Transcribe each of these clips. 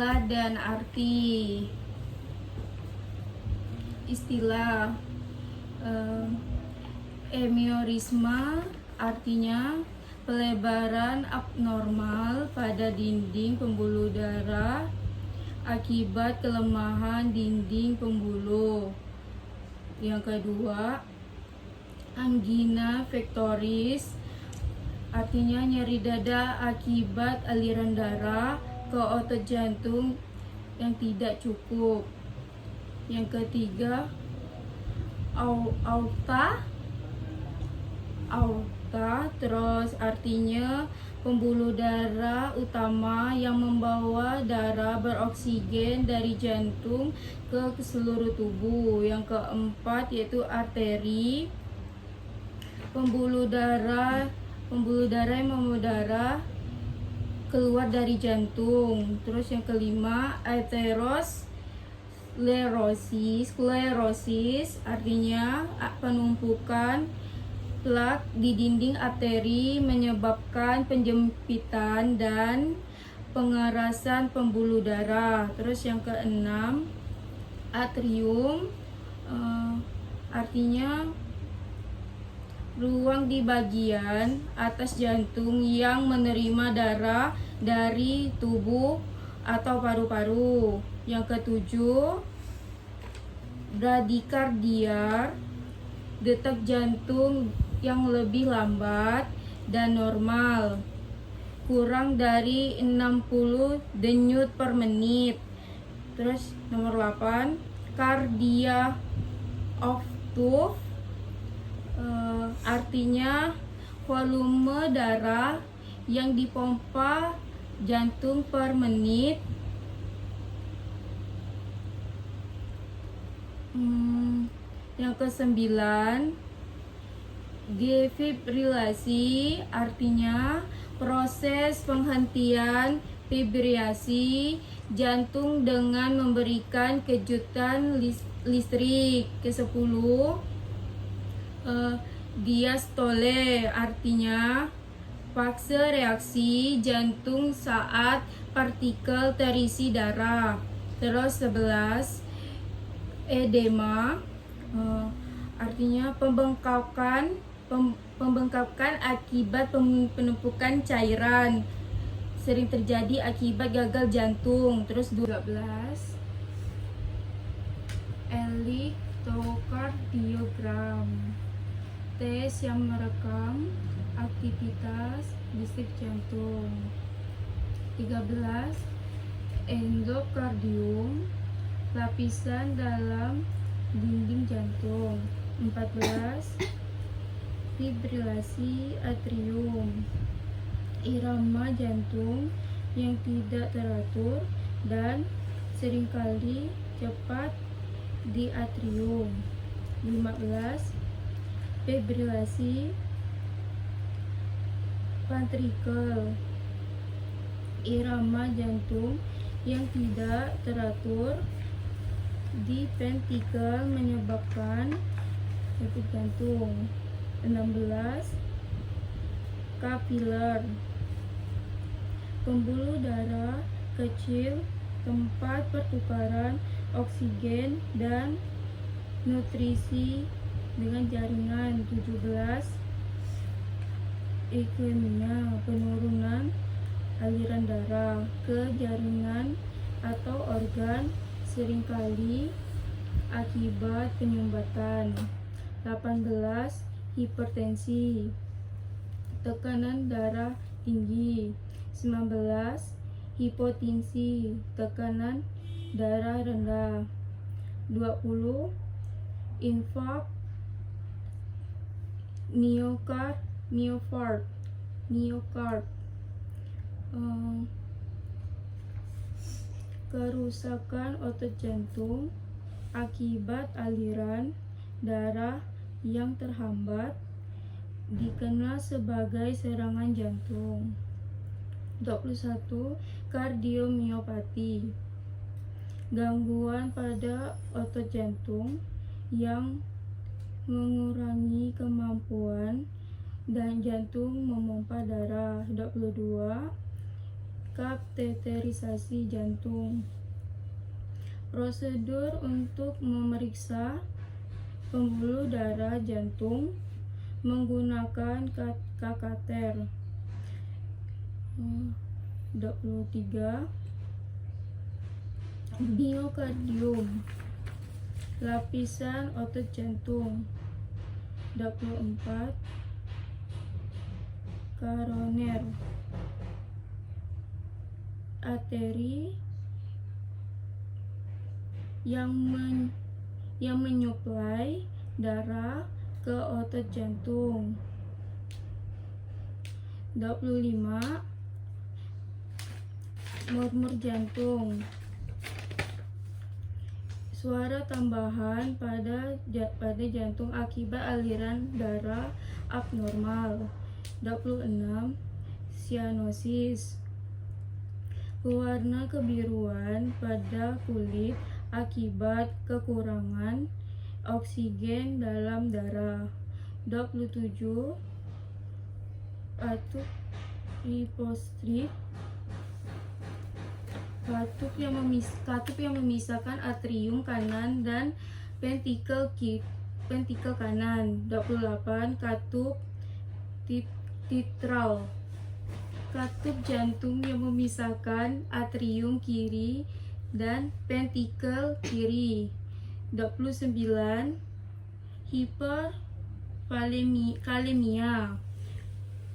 Istilah dan arti. Istilah emiorisma artinya pelebaran abnormal pada dinding pembuluh darah akibat kelemahan dinding pembuluh. Yang kedua, angina pectoris artinya nyeri dada akibat aliran darah ke otot jantung yang tidak cukup. Yang ketiga, aorta terus artinya pembuluh darah utama yang membawa darah beroksigen dari jantung ke seluruh tubuh. Yang keempat yaitu arteri, pembuluh darah yang membawa darah keluar dari jantung. Terus yang kelima, sklerosis artinya penumpukan plak di dinding arteri menyebabkan penjempitan dan pengerasan pembuluh darah. Terus yang keenam, atrium artinya ruang di bagian atas jantung yang menerima darah dari tubuh atau paru-paru. Yang ketujuh, bradikardia, detak jantung yang lebih lambat dan normal, kurang dari 60 denyut per menit. Terus nomor 8, cardia octave artinya volume darah yang dipompa jantung per menit. Yang kesembilan, defibrilasi artinya proses penghentian fibrillasi jantung dengan memberikan kejutan listrik. Ke-10, diastole artinya fase reaksi jantung saat partikel terisi darah. Terus 11, edema artinya pembengkakan akibat penumpukan cairan, sering terjadi akibat gagal jantung. Terus 12, elektrokardiogram, tes yang merekam aktivitas listrik jantung. 13, endokardium, lapisan dalam dinding jantung. 14, fibrilasi atrium, irama jantung yang tidak teratur dan seringkali cepat di atrium. 15, fibrilasi ventrikel, irama jantung yang tidak teratur di ventrikel menyebabkan detik jantung. 16, kapiler, pembuluh darah kecil tempat pertukaran oksigen dan nutrisi dengan jaringan. 17, iskemia, penurunan aliran darah ke jaringan atau organ seringkali akibat penyumbatan. 18, hipertensi, tekanan darah tinggi. 19, hipotensi, tekanan darah rendah. 20, infak miokard, kerusakan otot jantung akibat aliran darah yang terhambat dikenal sebagai serangan jantung. 21, kardiomiopati, gangguan pada otot jantung yang mengurangi kemampuan dan jantung memompa darah. 22, kateterisasi jantung. Prosedur untuk memeriksa pembuluh darah jantung menggunakan kateter. 23. Miokardium, lapisan otot jantung. 24. Koroner, arteri yang menyuplai darah ke otot jantung. 25. Murmur jantung, suara tambahan pada jantung akibat aliran darah abnormal. 26. Sianosis, warna kebiruan pada kulit akibat kekurangan oksigen dalam darah. 27. Katup hipostrik, katup yang memisahkan atrium kanan dan ventrikel kanan. 28. Katup titral, katup jantung yang memisahkan atrium kiri dan ventrikel kiri. 29. Hiperkalemia,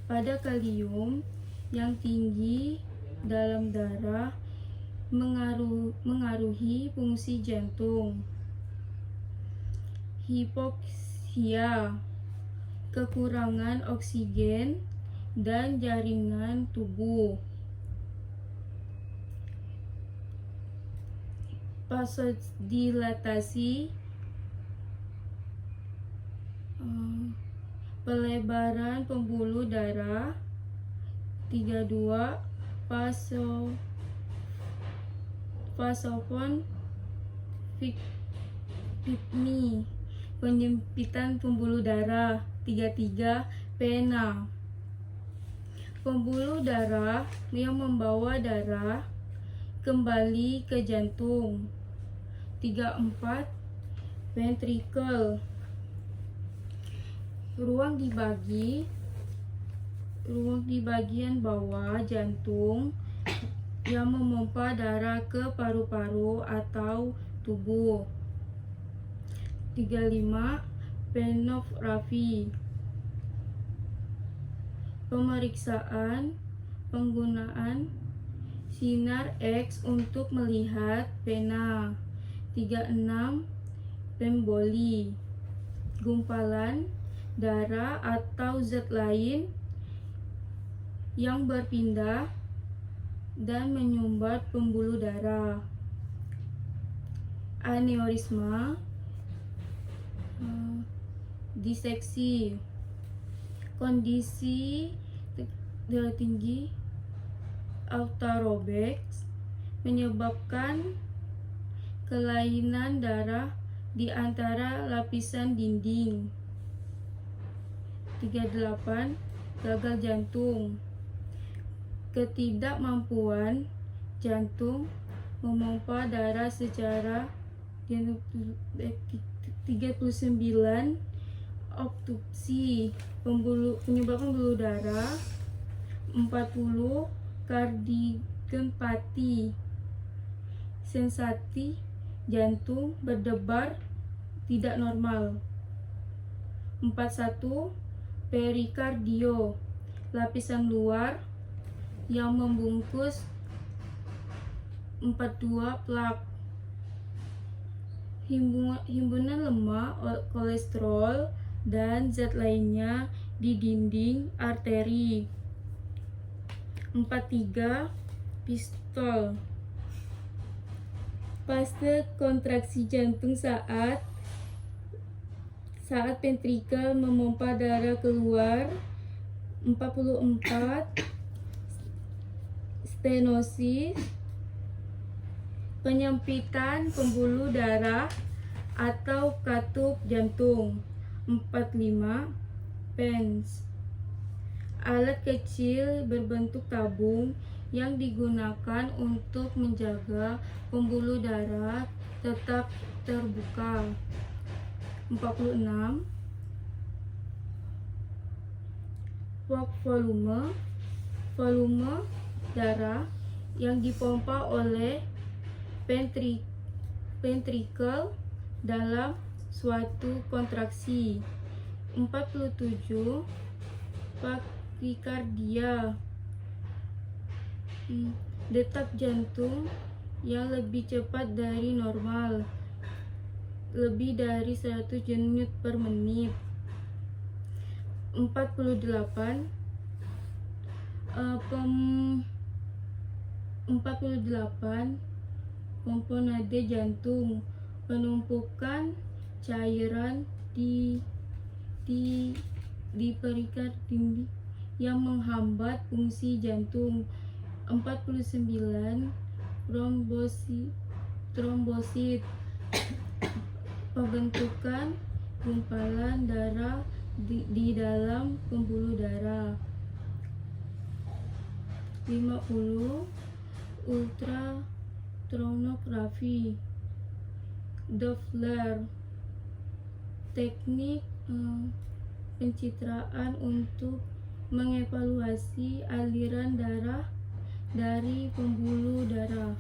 pada kalium yang tinggi dalam darah mengaruhi fungsi jantung. Hipoksia, kekurangan oksigen dan jaringan tubuh. Vasodilatasi, pelebaran pembuluh darah. 32. Vasoconstrictmi, penyempitan pembuluh darah. 33. Vena, pembuluh darah yang membawa darah kembali ke jantung. 34. Ventricle, ruang di bagian bawah jantung yang memompa darah ke paru-paru atau tubuh. 35. Venografi, pemeriksaan penggunaan sinar X untuk melihat vena. 36. Pemboli, gumpalan darah atau zat lain yang berpindah dan menyumbat pembuluh darah. Aneurisma, diseksi, kondisi darah tinggi aorta robek menyebabkan kelainan darah di antara lapisan dinding. 38. Gagal jantung, ketidakmampuan jantung memompa darah secara 39. Obstruksi, penyebab pembuluh darah. 40. Kardiogenopati, sensasi jantung berdebar tidak normal. 41. Perikardio, lapisan luar yang membungkus. 42. Plak, himpunan lemak, kolesterol, dan zat lainnya di dinding arteri. 43. Pistol, fase kontraksi jantung saat ventrikel memompa darah keluar. 44. Stenosis, penyempitan pembuluh darah atau katup jantung. 45. Pens, alat kecil berbentuk tabung yang digunakan untuk menjaga pembuluh darah tetap terbuka. 46. Volume darah yang dipompa oleh ventricle dalam suatu kontraksi. 47. Takikardia, detak jantung yang lebih cepat dari normal, lebih dari 100 denyut per menit. 48. Pomponade jantung, penumpukan cairan di perikardium yang menghambat fungsi jantung. 49. Trombosit, pembentukan gumpalan darah di dalam pembuluh darah. 50. Ultrasonografi, Doppler, teknik pencitraan untuk mengevaluasi aliran darah dari pembuluh darah.